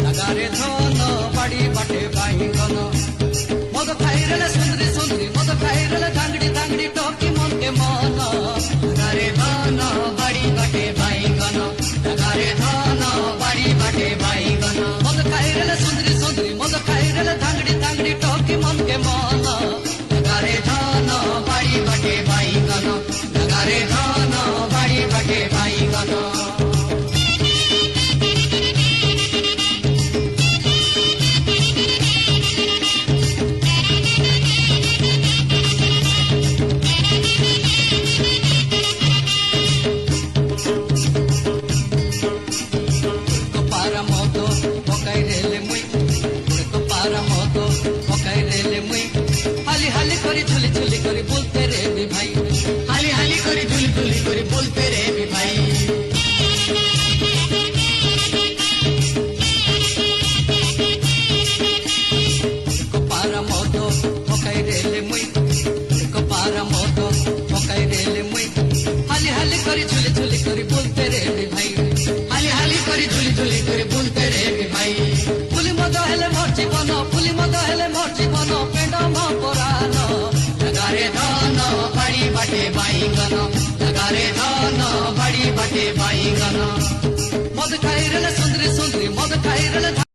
নাগারে ধন বাড়ি বাটে বাইঙ্গন মদ খাইরেলে সুন্দরী সুন্দরী মদ খাইরেলে ধাঙ্গড়ি ধাঙ্গড়ি টকি মনকে মন নাগারে ধন বাড়ি বাটে বাইঙ্গন নাগারে ধন বাড়ি বাটে বাইঙ্গন মদ খাইরেলে সুন্দরী সুন্দরী মদ খাইরেলে ধাঙ্গড়ি ধাঙ্গড়ি টকি মনকে মন নাগারে ধন বাড়ি বাটে বাইঙ্গন নাগারে ধন বাড়ি বাটে বাইঙ্গন हाली हाली करी झुली झुली करी बोलते रे भी भाई हाली हाली करी झुली झुली करी बोलते रे भी भाई पारा मोदो पकाई रेले मुई पारा मोदो पकाई रेले मुई हाली हाली करी झुली झुली करी बोलते रे भी भाई हाली हाली करी झुली झुली करी बोलते रे भी भाई पुली मद हेले मोर जीवन पुली मद हेले मोर जीवन पेड़ मो पुराण नगारे धन बाड़ी बाटे बाईगन नगारे धन बाड़ी बाटे बाईगन मद खाइरेले सुंदरी सुंदरी मद खाइरेले